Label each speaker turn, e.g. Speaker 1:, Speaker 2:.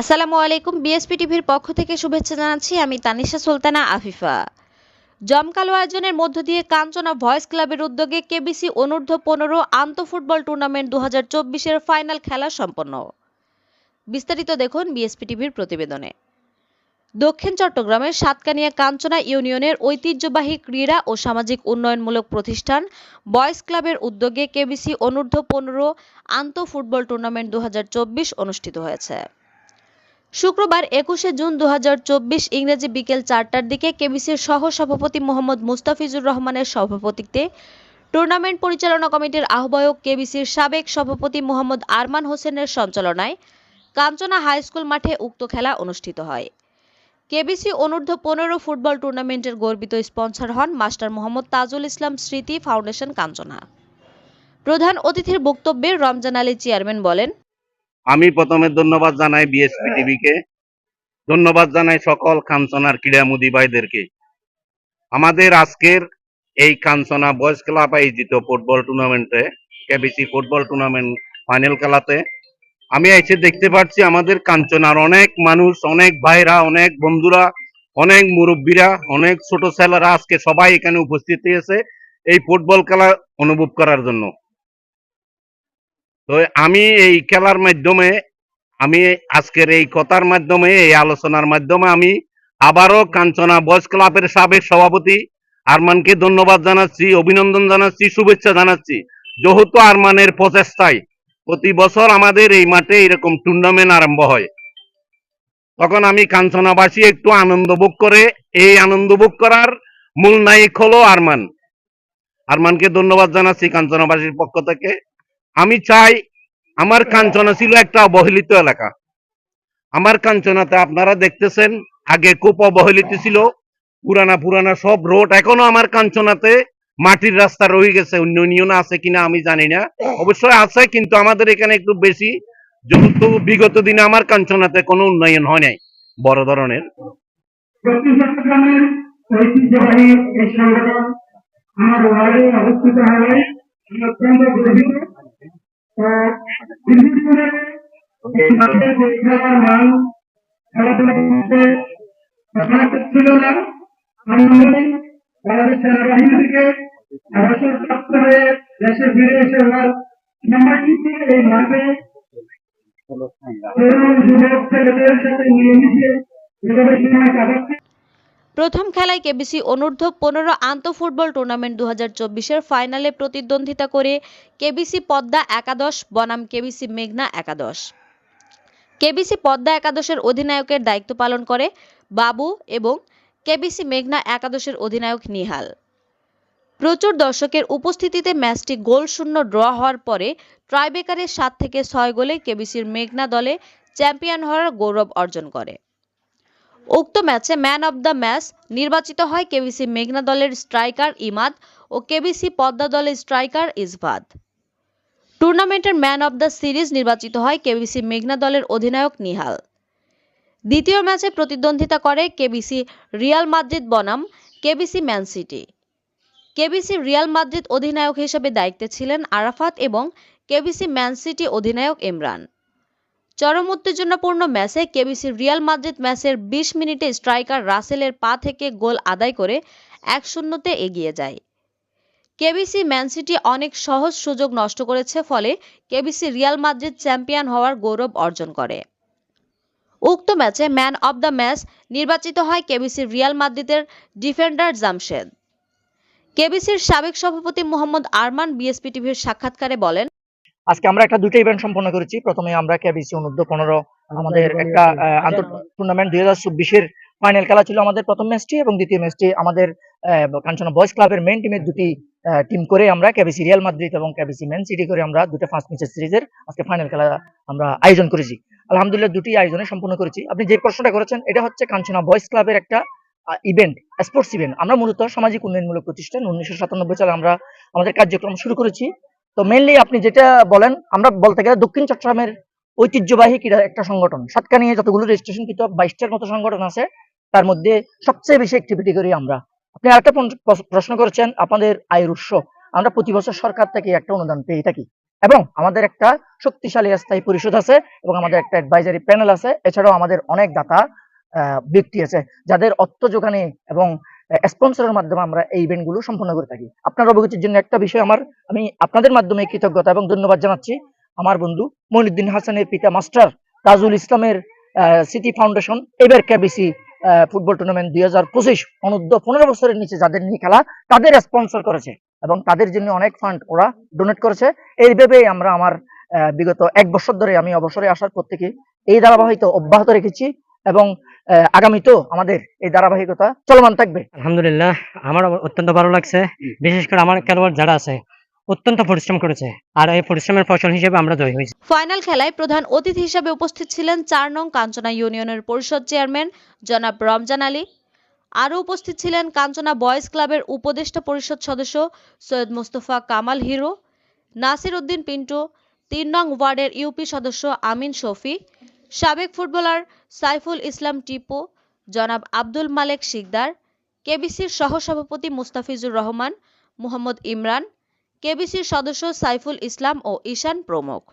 Speaker 1: আসসালামু আলাইকুম। বিএসপি টিভির পক্ষ থেকে শুভেচ্ছা জানাচ্ছি। আমি তানিশা সুলতানা আফিফা। জমকালো আয়োজনের মধ্য দিয়ে কাঞ্চনা ভয়েস ক্লাবের উদ্যোগে কেবিসি অনূর্ধ্ব-15 আন্তঃফুটবল টুর্নামেন্ট 2024-এর ফাইনাল খেলা সম্পন্ন। বিস্তারিত দেখুন বিএসপি টিভির প্রতিবেদনে। দক্ষিণ চট্টগ্রামের সাতকানিয়া কাঞ্চনা ইউনিয়নের ঐতিহ্যবাহী ক্রীড়া ও সামাজিক উন্নয়নমূলক প্রতিষ্ঠান বয়েজ ক্লাবের উদ্যোগে কেবিসি অনূর্ধ্ব-15 আন্তঃফুটবল টুর্নামেন্ট 2024 অনুষ্ঠিত হয়েছে। শুক্রবার 21শে জুন 2024 ইংরেজি বিকেল 4টার দিকে কেবিসির সহ-সভাপতি মোহাম্মদ মুস্তাফিজুর রহমানের সভাপতিত্বে টুর্নামেন্ট পরিচালনা কমিটির আহ্বায়ক কেবিসির সাবেক সভাপতি মোহাম্মদ আরমান হোসেনের সঞ্চালনায় কাঞ্চনা হাই স্কুল মাঠে উক্ত খেলা অনুষ্ঠিত হয়। কেবিসি অনূর্ধ্ব-15 ফুটবল টুর্নামেন্টের গর্বিত স্পন্সর হন মাস্টার মোহাম্মদ তাজুল ইসলাম স্মৃতি ফাউন্ডেশন কাঞ্চনা। প্রধান অতিথির বক্তব্যে রমজান আলী চেয়ারম্যান বলেন,
Speaker 2: আমি প্রথমে ধন্যবাদ জানাই বিএসপি টিভিকে, ধন্যবাদ জানাই সকল কাঞ্চনার ক্রীড়ামোদী ভাইদেরকে। আমাদের আজকের এই কাঞ্চনা বয়েজ ক্লাব আয়োজিত ফুটবল টুর্নামেন্টে, কেবিসি ফুটবল টুর্নামেন্ট ফাইনাল খেলাতে আমি এসে দেখতে পাচ্ছি আমাদের কাঞ্চনার অনেক মানুষ, অনেক ভাইরা, অনেক বন্ধুরা, অনেক মুরব্বীরা, অনেক ছোট ছেলেরা আজকে সবাই এখানে উপস্থিত হয়েছে এই ফুটবল খেলা অনুভব করার জন্য। তো আমি এই খেলার মাধ্যমে, আমি আজকের এই কথার মাধ্যমে, এই আলোচনার মাধ্যমে আমি আবারও কাঞ্চনা বয়েজ ক্লাবের সাবেক সভাপতি আরমানকে ধন্যবাদ জানাচ্ছি, অভিনন্দন জানাচ্ছি, শুভেচ্ছা জানাচ্ছি। যেহেতু আরমানের প্রচেষ্টায় প্রতি বছর আমাদের এই মাঠে এরকম টুর্নামেন্ট আরম্ভ হয়, তখন আমি কাঞ্চনাবাসী একটু আনন্দ ভোগ করে, এই আনন্দ ভোগ করার মূল নায়ক হলো আরমান। আরমানকে ধন্যবাদ জানাচ্ছি কাঞ্চনাবাসীর পক্ষ থেকে। আমি চাই, আমার কাঞ্চনা ছিল একটা অবহেলিত এলাকা। আমার কাঞ্চনাতে আপনারা দেখতেছেন আগে খুব অবহেলিত ছিল, পুরানা সব রোড। এখনো আমার কাঞ্চনাতে মাটির রাস্তা রয়ে গেছে, অন্য ইউনিয়নে আছে কিনা আমি জানি না, অবশ্যই আছে, কিন্তু আমাদের এখানে একটু বেশি। যেহেতু বিগত দিনে আমার কাঞ্চনাতে কোনো উন্নয়ন হয় নাই বড় ধরনের। ঐতিহ্যবাহী এই সংগঠন আমার ওয়ার্ডে অবস্থিত হয়, অত্যন্ত গর্বিত। খেলার মান খেলাধুলা ছিল না। বাংলাদেশ সেনাবাহিনী থেকে অবসরপ্রাপ্ত হয়ে দেশে ফিরে এসে ওনার সম্মানিত এই মাঠে যুবক ছেলেদের সাথে মিলেমিশে এভাবে সময় কাটাচ্ছে।
Speaker 1: প্রথম খেলায় কেবিসি অনূর্ধ্ব-15 আন্তঃফুটবল টুর্নামেন্ট 2024-এর ফাইনালে প্রতিদ্বন্দ্বিতা করে কেবিসি পদ্মা একাদশ বনাম কেবিসি মেঘনা একাদশ। কেবিসি পদ্মা একাদশের অধিনায়কের দায়িত্ব পালন করে বাবু এবং কেবিসি মেঘনা একাদশের অধিনায়ক নিহাল। প্রচুর দর্শকের উপস্থিতিতে ম্যাচটি গোলশূন্য ড্র হওয়ার পরে ট্রাইব্রেকারে 7-6 গোলে কেবিসির মেঘনা দলে চ্যাম্পিয়ন হওয়ার গৌরব অর্জন করে। উক্ত ম্যাচে ম্যান অব দ্য ম্যাচ নির্বাচিত হয় কেবিসি মেঘনা দলের স্ট্রাইকার ইমাদ ও কেবিসি পদ্মা দলের স্ট্রাইকার ইসবাত। টুর্নামেন্টের ম্যান অব দ্য সিরিজ নির্বাচিত হয় কেবিসি মেঘনা দলের অধিনায়ক নিহাল। দ্বিতীয় ম্যাচে প্রতিদ্বন্দ্বিতা করে কেবিসি রিয়াল মাদ্রিদ বনাম KBC man city. KBC Real Madrid অধিনায়ক হিসেবে দায়িত্বে ছিলেন আরাফাত এবং কেবিসি ম্যান সিটি অধিনায়ক ইমরান। চরম উত্তেজনাপূর্ণ ম্যাচে কেবিসি রিয়াল মাদ্রিদ ম্যাচের 20 মিনিটে স্ট্রাইকার রাসেলের পা থেকে গোল আদায় করে 1-0-তে এগিয়ে যায়। কেবিসি ম্যান সিটি অনেক সহজ সুযোগ নষ্ট করেছে, ফলে কেবিসি রিয়াল মাদ্রিদ চ্যাম্পিয়ন হওয়ার গৌরব অর্জন করে। উক্ত ম্যাচে ম্যান অব দ্য ম্যাচ নির্বাচিত হয় কেবিসি রিয়াল মাদ্রিদের ডিফেন্ডার জামশেদ। কেবিসির সাবেক সভাপতি মোহাম্মদ আরমান বিএসপি টিভির সাক্ষাৎকারে বলেন,
Speaker 3: আজকে আমরা দুটো ইভেন্ট সম্পন্ন করেছি। প্রথমে আমরা কেবিসি অনূর্ধ্ব-15 আমাদের একটা আন্তর টুর্নামেন্ট 2024-এর ফাইনাল খেলা ছিল আমাদের প্রথম ম্যাচটি, এবং দ্বিতীয় ম্যাচটি আমাদের কাঞ্চনা বয়েজ ক্লাবের মেইন টিমের দুটি টিম করে আমরা কেবিসি রিয়াল মাদ্রিদ এবং কেবিসি ম্যান সিটি করে আমরা দুটো ফার্স্ট ম্যাচের সিরিজের আজকে ফাইনাল খেলা আমরা আয়োজন করেছি। আলহামদুলিল্লাহ দুটি আয়োজনে সম্পন্ন করেছি। আপনি যে প্রশ্নটা করেছেন এটা হচ্ছে কাঞ্চনা বয়েজ ক্লাবের একটা ইভেন্ট, স্পোর্টস ইভেন্ট। আমরা মূলত সামাজিক উন্নয়নমূলক প্রতিষ্ঠান 1997 সালে আমরা আমাদের কার্যক্রম শুরু করেছি। তো মেইনলি আপনি যেটা বলেন, আমরা বলতে গেলে দক্ষিণ চট্টগ্রামের ঐতিহ্যবাহী ক্রীড়া একটা সংগঠন। সাতকানিয়ায় যতগুলো রেজিস্ট্রেশন কৃত 22টার মতো সংগঠন আছে, তার মধ্যে সবচেয়ে বেশি অ্যাক্টিভিটি করি আমরা। আপনি আরেকটা প্রশ্ন করেছেন আপনাদের আয়ের উৎস। আমরা প্রতি বছর সরকার থেকে একটা অনুদান পেয়ে থাকি। এবং আমাদের একটা শক্তিশালী স্থায়ী পরিষদ আছে এবং আমাদের একটা অ্যাডভাইজারি প্যানেল আছে। এছাড়াও আমাদের অনেক দাতা ব্যক্তি আছে যাদের অর্থ যোগানে এবং স্পন্সরের মাধ্যমে আমরা এই ইভেন্টগুলো সম্পন্ন করে থাকি। আপনার অবগতির জন্য একটা বিষয় আমি আপনাদের মাধ্যমে কৃতজ্ঞতা এবং ধন্যবাদ জানাচ্ছি আমার বন্ধু মঈনুদ্দিন হাসানের পিতা মাস্টার তাজুল ইসলামের সিটি ফাউন্ডেশন এবার কেবিসি ফুটবল টুর্নামেন্ট 2025 অনূর্ধ্ব 15 বছরের নিচে যাদের নিয়ে খেলা তাদের স্পন্সর করেছে এবং তাদের জন্য অনেক ফান্ড ওরা ডোনেট করেছে। এইভাবেই আমরা আমার বিগত 1 বছর ধরে আমি অবসরে আসার পর থেকে এই ধারাবাহিকতা অব্যাহত রেখেছি এবং আগামীতেও আমাদের এই ধারাবাহিকতা চলমান থাকবে।
Speaker 4: আলহামদুলিল্লাহ, আমার অত্যন্ত ভালো লাগছে। বিশেষ করে আমার খেলোয়াড় যারা আছে অত্যন্ত পরিশ্রম করেছে, আর এই পরিশ্রমের ফসল হিসেবে আমরা জয়ী হয়েছি।
Speaker 1: ফাইনাল খেলায় প্রধান অতিথি হিসেবে উপস্থিত ছিলেন 4 নং কাঞ্চনা ইউনিয়নের পরিষদ চেয়ারম্যান জনাব রমজান আলী। আরও উপস্থিত ছিলেন কাঞ্চনা বয়েজ ক্লাবের উপদেষ্টা পরিষদ সদস্য সৈয়দ মোস্তফা কামাল হিরো, নাসির উদ্দিন পিন্টু, 3 নং ওয়ার্ডের ইউপি সদস্য আমিন শফি, সাবেক ফুটবলার সাইফুল ইসলাম টিপু, জনাব আব্দুল মালেক শিকদার, কেবিসির সহসভাপতি মুস্তাফিজুর রহমান, মোহাম্মদ ইমরান, কেবিসির সদস্য সাইফুল ইসলাম ও ঈশান প্রমুখ।